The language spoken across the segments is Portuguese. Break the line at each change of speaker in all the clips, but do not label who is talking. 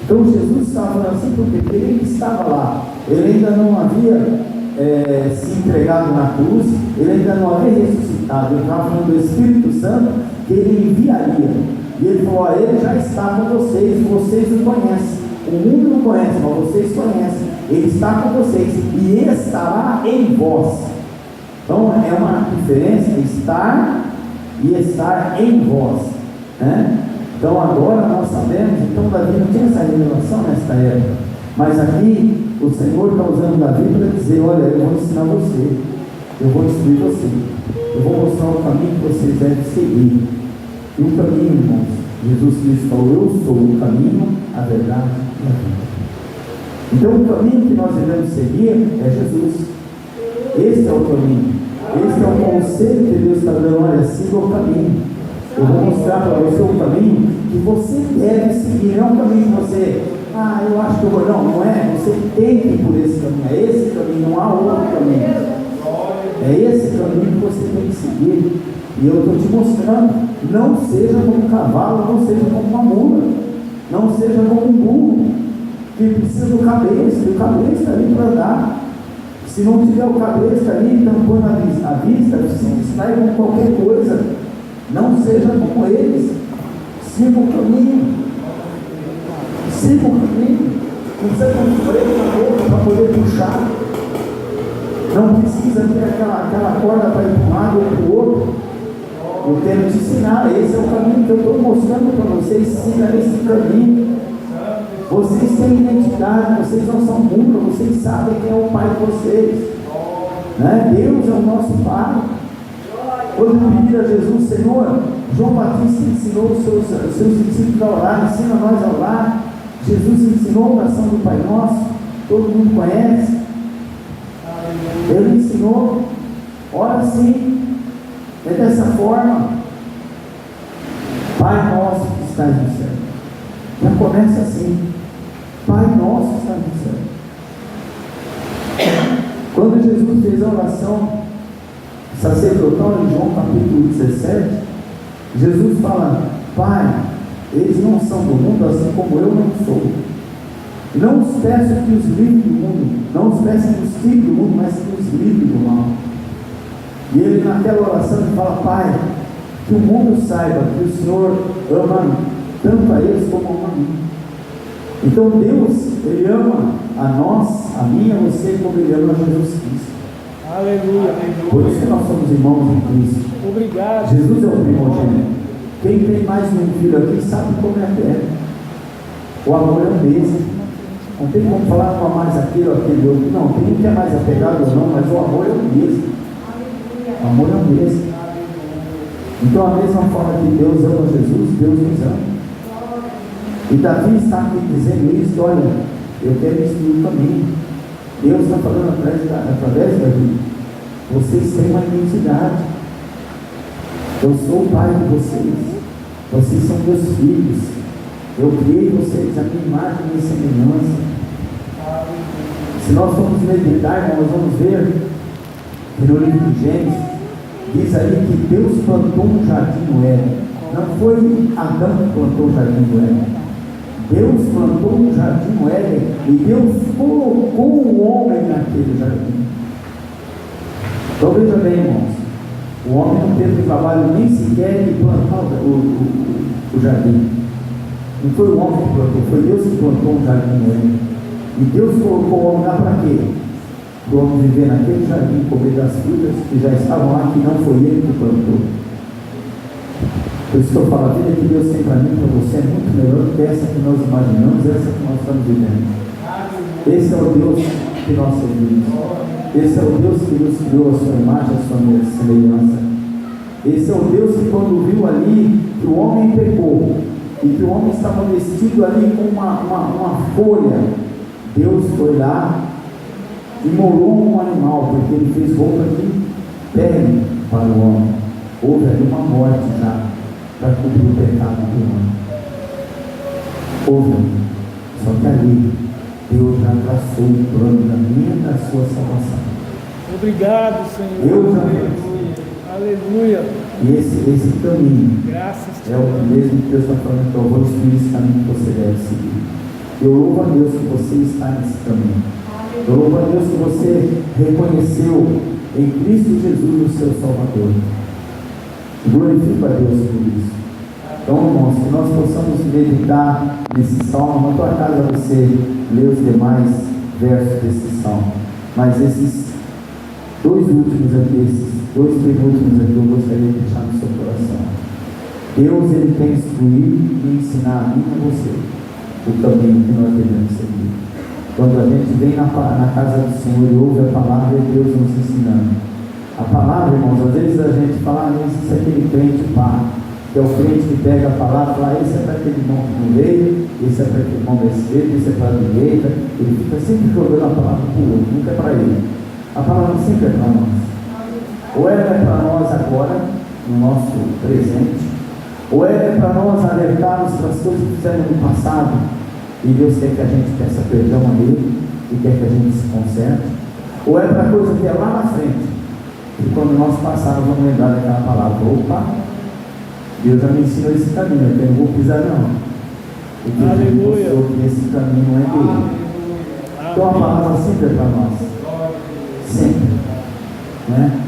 Então Jesus estava falando assim porque ele estava lá, ele ainda não havia se entregado na cruz, ele ainda não havia ressuscitado, ele estava falando do Espírito Santo que ele enviaria, e ele falou: ele já está com vocês, vocês o conhecem, o mundo não conhece, mas vocês conhecem, ele está com vocês, e ele estará em vós. Então é uma diferença, estar e estar em vós, né? Então agora nós sabemos, então Davi não tinha essa revelação nesta época, mas aqui o Senhor está usando Davi para dizer: olha, eu vou ensinar você, eu vou instruir você, eu vou mostrar o caminho que vocês devem seguir. E o caminho, irmãos, Jesus Cristo falou: eu sou o caminho, a verdade e a vida. Então o caminho que nós devemos seguir é Jesus. Esse é o caminho, esse é o conselho que Deus está dando: olha, siga o caminho. Eu vou mostrar para você o caminho que você deve seguir, não é um caminho que você, eu acho que eu vou, não é, você tem que ir por esse caminho, é esse caminho, não há outro caminho, é esse caminho que você tem que seguir, e eu estou te mostrando. Não seja como um cavalo, não seja como uma mula, não seja como um burro, que precisa do cabresto, e o cabresto está ali para andar. Se não tiver o cabresto ali, tampando a vista, se distrai com qualquer coisa. Não seja como eles, siga o caminho, siga o caminho, não precisa ter um freio na boca para poder puxar, não precisa ter aquela corda para ir para um lado ou para o outro. Eu quero te ensinar, esse é o caminho que eu estou mostrando para vocês, siga esse caminho. Vocês têm identidade, vocês não são burros, vocês sabem quem é o Pai de vocês, né? Deus é o nosso Pai. Quando pediram a Jesus: Senhor, João Batista ensinou os seus discípulos a orar, ensina nós a orar. Jesus ensinou a oração do Pai Nosso, todo mundo conhece. Ele ensinou: ora assim, é dessa forma: Pai Nosso que estás no céu. Já começa assim: Pai Nosso que estás no céu. Quando Jesus fez a oração sacerdotal em João capítulo 17, Jesus fala: Pai, eles não são do mundo, assim como eu não sou. Não os peço que os livre do mundo, não os peço que os tire do mundo, mas que os livre do mal. E ele, naquela oração, ele fala: Pai, que o mundo saiba que o Senhor ama tanto a eles como a mim. Então Deus, Ele ama a nós, a mim e a você, como Ele ama a Jesus Cristo.
Aleluia.
Por isso que nós somos irmãos em Cristo.
Obrigado.
Jesus é o primogênito. Quem tem mais de um filho aqui sabe como é que é. O amor é o mesmo. Não tem como falar com mais aquele ou aquele outro. Não, tem um que é mais apegado ou não, mas o amor é o mesmo. O amor é o mesmo. Então, a mesma forma que Deus ama Jesus, Deus nos ama. E Davi está aqui dizendo isso: olha, eu quero instruir o caminho. Deus está falando através da vida. Vocês têm uma identidade. Eu sou o Pai de vocês. Vocês são meus filhos. Eu criei vocês a minha imagem e semelhança. Se nós formos meditar, nós vamos ver que no livro de Gênesis diz aí que Deus plantou um jardim no Éden. Não foi Adão que plantou o jardim no Éden. Deus plantou um jardim no Éden e Deus colocou o homem naquele jardim. Então veja bem, irmãos, o homem não teve trabalho nem sequer de plantar o jardim. Não foi o homem que plantou, foi Deus que plantou um jardim no Éden. E Deus colocou o homem lá para quê? Para o homem viver naquele jardim, comer das frutas que já estavam lá, que não foi ele que plantou. Por isso que eu falo: a vida que Deus tem para mim e para você é muito melhor do que essa que nós imaginamos, essa que nós estamos vivendo. Esse é o Deus que nós servimos. Esse é o Deus que nos criou a sua imagem, a sua semelhança. Esse é o Deus que, quando viu ali que o homem pecou e que o homem estava vestido ali com uma folha, Deus foi lá e molou um animal, porque ele fez roupa de pele para o homem. Houve ali uma morte já para cobrir o pecado do homem. Houve, só que ali Deus já traçou o plano da minha e da sua salvação.
Obrigado, Senhor.
Deus já
aleluia.
E esse caminho
Graças
é o mesmo que Deus está falando. Então eu vou instruir esse caminho que você deve seguir. Eu louvo a Deus que você está nesse caminho. Eu louvo a Deus que você reconheceu em Cristo Jesus o seu Salvador. Glorifico a Deus por isso. Então, irmãos, que nós possamos meditar nesse salmo. Na tua casa você lê os demais versos desse salmo, mas esses dois últimos aqui, esses dois penúltimos aqui, eu gostaria de deixar no seu coração. Deus, Ele quer instruir e ensinar a mim e a você o caminho que nós devemos seguir. Quando a gente vem na casa do Senhor e ouve a palavra de Deus nos ensinando. A palavra, irmãos, às vezes a gente fala, isso é aquele crente pá, que é o crente que pega a palavra e fala, esse é para aquele irmão que não veio, esse é para aquele irmão da esquerda, esse é para a direita. Ele fica sempre jogando a palavra para o outro, nunca é para ele. A palavra sempre é para nós. Ou ela é para nós agora, no nosso presente, ou ela é para nós alertarmos para as coisas que fizemos no passado, e Deus quer que a gente peça perdão a Ele, e quer que a gente se conserte, ou é para coisa que é lá na frente, e quando nós passarmos vamos lembrar daquela palavra, opa, Deus já me ensinou esse caminho, eu não vou pisar não, porque Ele mostrou que esse caminho não é dele. Então a palavra sempre é para nós, sempre, né?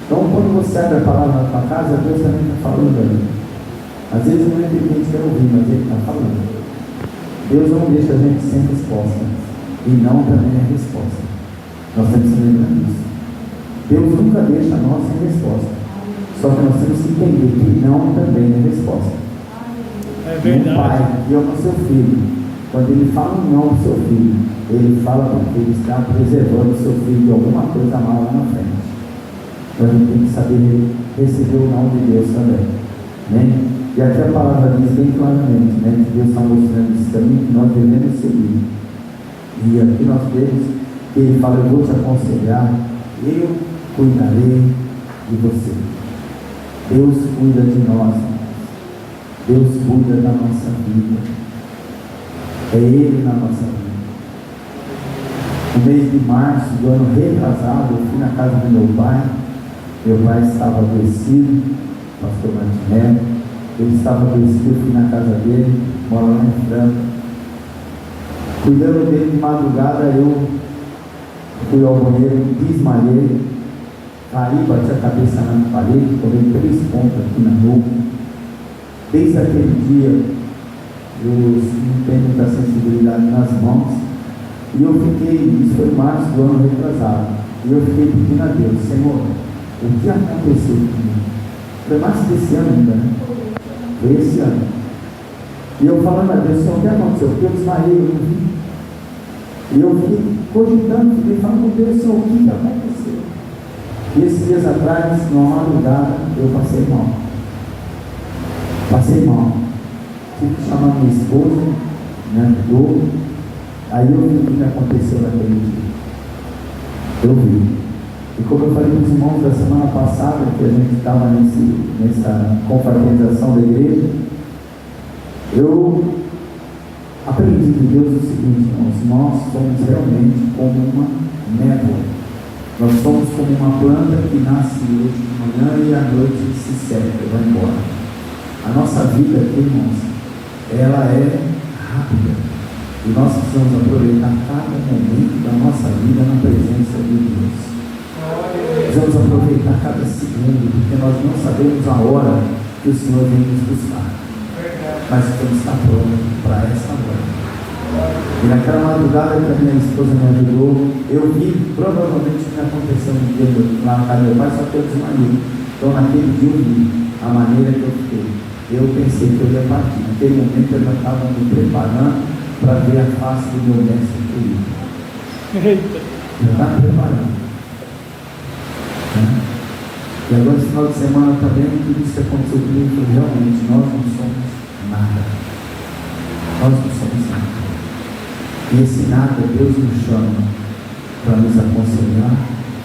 Então quando você abre a palavra na tua casa, Deus também está falando ali. Às vezes não é que a gente quer ouvir, mas Ele está falando. Deus não deixa a gente sem resposta, e não também é resposta. Nós temos que lembrar disso. Deus nunca deixa nós sem resposta, só que nós temos que entender que não também é resposta.
É verdade.
Um pai que ama seu filho, quando ele fala um não ao seu filho, ele fala porque ele está preservando o seu filho de alguma coisa mal lá na frente. Então a gente tem que saber receber o não de Deus também, né? E aqui a palavra diz bem claramente, né, que Deus está mostrando esse caminho que nós devemos seguir. E aqui nós vemos que Ele fala, eu vou te aconselhar, eu cuidarei de você. Deus cuida de nós, Deus cuida da nossa vida, é Ele na nossa vida. No mês de março do ano retrasado, eu fui na casa do meu pai estava adoecido, pastor Martinelli. Ele estava adoecido, eu fui na casa dele, mora lá em Franca. Cuidando dele de madrugada, eu fui ao banheiro, desmaiei, caí, bati a cabeça na parede, tomei 3 pontos aqui na nuca. Desde aquele dia, eu não tenho muita sensibilidade nas mãos, e eu fiquei, isso foi em março do ano retrasado, e eu fiquei pedindo a Deus, Senhor, o que aconteceu comigo? Foi março desse ano ainda, né? Foi esse ano. E eu falando a Deus, Senhor, o que aconteceu? Porque eu desmaiei, eu não vi. E eu fiquei cogitando, fiquei falando com Deus, Senhor, o que aconteceu? E esses dias atrás, numa madrugada, eu passei mal. Tive que chamar minha esposa, me ajudou. Aí eu vi o que aconteceu naquele dia. Eu vi. E como eu falei para os irmãos da semana passada, que a gente estava nessa confraternização da igreja, eu aprendi de Deus o seguinte, irmãos, nós somos realmente como uma névoa. Nós somos como uma planta que nasce hoje de manhã e à noite se seca e vai embora. A nossa vida aqui, irmãos, ela é rápida. E nós precisamos aproveitar cada momento da nossa vida na presença de Deus. Precisamos aproveitar cada segundo, porque nós não sabemos a hora que o Senhor vem nos buscar. Mas temos que estar prontos para essa hora. E naquela madrugada que a minha esposa me ajudou, eu vi provavelmente o que aconteceu no dia lá na casa do meu pai, só que eu desmaiei. Então naquele dia eu vi a maneira que eu fiquei. Eu pensei que eu ia partir. Naquele momento eu já estava me preparando para ver a face do meu mestre querido. Já estava preparando. E agora esse final de semana também, tudo isso que aconteceu comigo, realmente nós não somos nada. Nós não somos nada. E esse nada, Deus nos chama para nos aconselhar,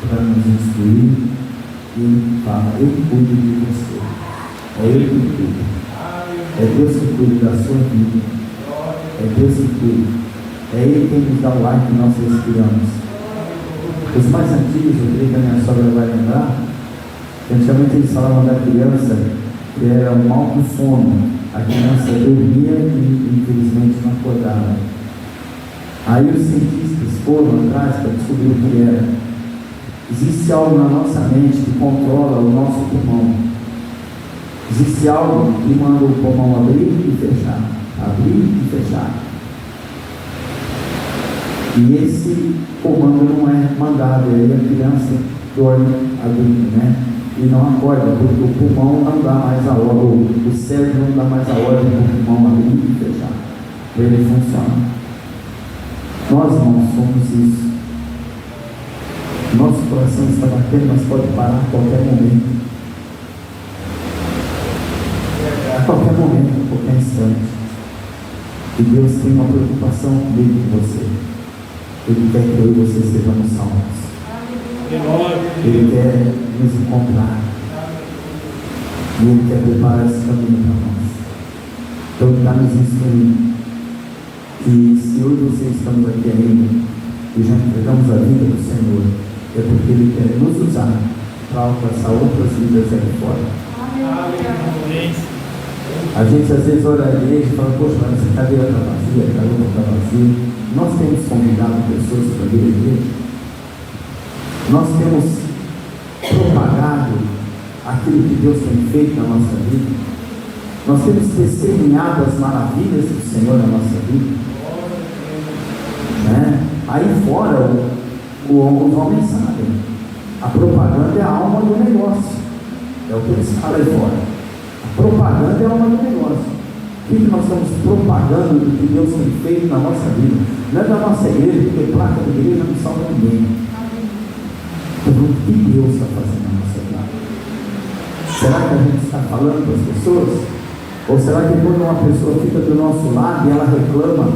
para nos instruir, e Ele fala, eu cuido de você. É Ele que cuida. É Deus que cuida da sua vida. É Deus que cuida. É Ele quem nos dá o ar que nós respiramos. Os mais antigos, eu creio que a minha sogra vai lembrar, antigamente eles falavam da criança que era um mau sono. A criança dormia e infelizmente não acordava. Aí os cientistas foram atrás para descobrir o que era. Existe algo na nossa mente que controla o nosso pulmão. Existe algo que manda o pulmão abrir e fechar, abrir e fechar. E esse comando não é mandado, aí a criança dorme adulta, né? E não acorda, porque o pulmão não dá mais a ordem, o cérebro não dá mais a ordem para o pulmão abrir e fechar, para ele funcionar. Nós não somos isso. Nosso coração está batendo, mas pode parar a qualquer momento. A qualquer momento, a qualquer instante. E Deus tem uma preocupação comigo e com você. Ele quer que eu e você sejamos salvos. Ele quer nos encontrar. E Ele quer preparar esse caminho para nós. Então Ele está nos instruindo. E se eu e você estamos aqui ainda e já entregamos a vida do Senhor, é porque Ele quer nos usar para alcançar outras vidas aqui fora. A gente às vezes olha a igreja e fala, poxa, mas essa cadeira está vazia, a cadeira está vazia. Nós temos convidado pessoas para vir à igreja. Nós temos propagado aquilo que Deus tem feito na nossa vida. Nós temos testemunhado as maravilhas do Senhor na nossa vida. Né? Aí fora, os homens sabem. A propaganda é a alma do negócio. É o que eles falam aí fora. A propaganda é a alma do negócio. O que nós estamos propagando do que Deus tem feito na nossa vida? Não é da nossa igreja, porque placa de igreja não salva ninguém. Então, o que Deus está fazendo na nossa vida? Será que a gente está falando para as pessoas? Ou será que quando uma pessoa fica do nosso lado e ela reclama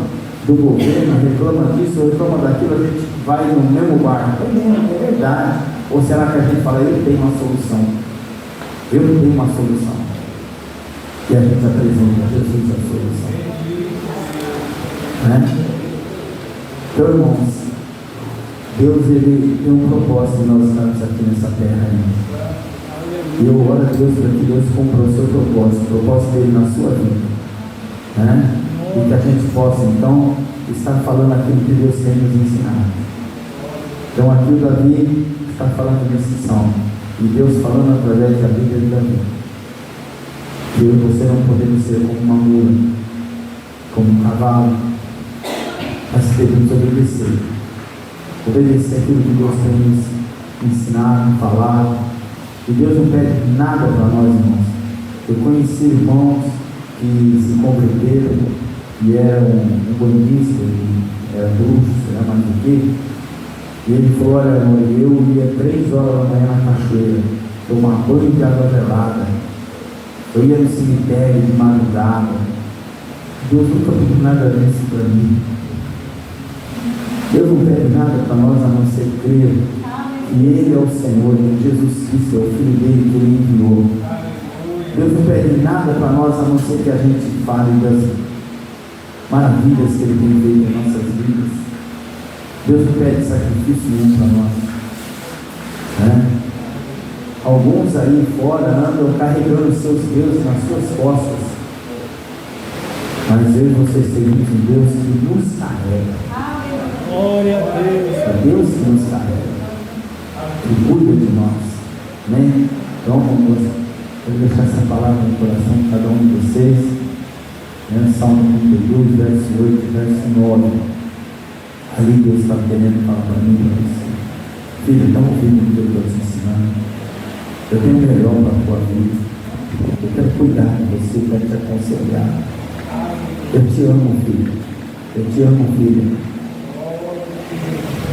do governo, reclama disso, reclama daquilo, a gente vai no mesmo barco? É verdade. Ou será que a gente fala, eu tenho uma solução? Eu tenho uma solução. E a gente apresenta a Jesus a solução. Né? Então, irmãos, Deus ele tem um propósito de nós estarmos aqui nessa terra ainda. E eu oro a Deus para que Deus cumpra o seu propósito, o propósito dele na sua vida. Né? E que a gente possa, então, estar falando aquilo que Deus tem nos ensinado. Então, aqui o Davi está falando de missão. E Deus falando através da vida de Davi. Que eu e você não podemos ser como uma mula, como um cavalo, mas devemos obedecer. Obedecer aquilo que Deus tem nos ensinado, falado. E Deus não pede nada para nós, irmãos. Eu conheci irmãos que se converteram e eram um bandista, era bruxo, era mais do que. E ele falou, olha, eu ia 3 horas da manhã na cachoeira, tomar banho de água gelada. Eu ia no cemitério de madrugada. Deus nunca pediu nada disso para mim. Deus não pede nada para nós a não ser crer que Ele é o Senhor, que Jesus Cristo é o Filho dele que Ele enviou. Deus não pede nada para nós a não ser que a gente fale das maravilhas que Ele tem feito em nossas vidas. Deus não pede sacrifício nenhum para nós. Né? Alguns aí fora andam carregando os seus deuses nas suas costas. Mas eu e vocês temos um Deus que nos carrega.
Glória a Deus.
É Deus que nos carrega. Que cuida de nós. Né? Então, vamos deixar essa palavra no coração de cada um de vocês. Né? Salmo 32, verso 8, verso 9. Ali Deus está querendo falar para mim e para você. Filho, estão ouvindo o que eu estou te ensinando? Eu tenho o melhor para a tua vida. Eu quero cuidar de você, eu quero te aconselhar. Eu te amo, filho. Eu te amo, filho.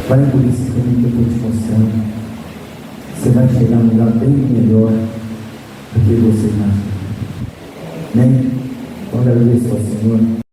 Vai por esse caminho que eu estou te mostrando. Você vai chegar num lugar bem melhor do que você imagina. Amém? Quando eu agradeço ao Senhor.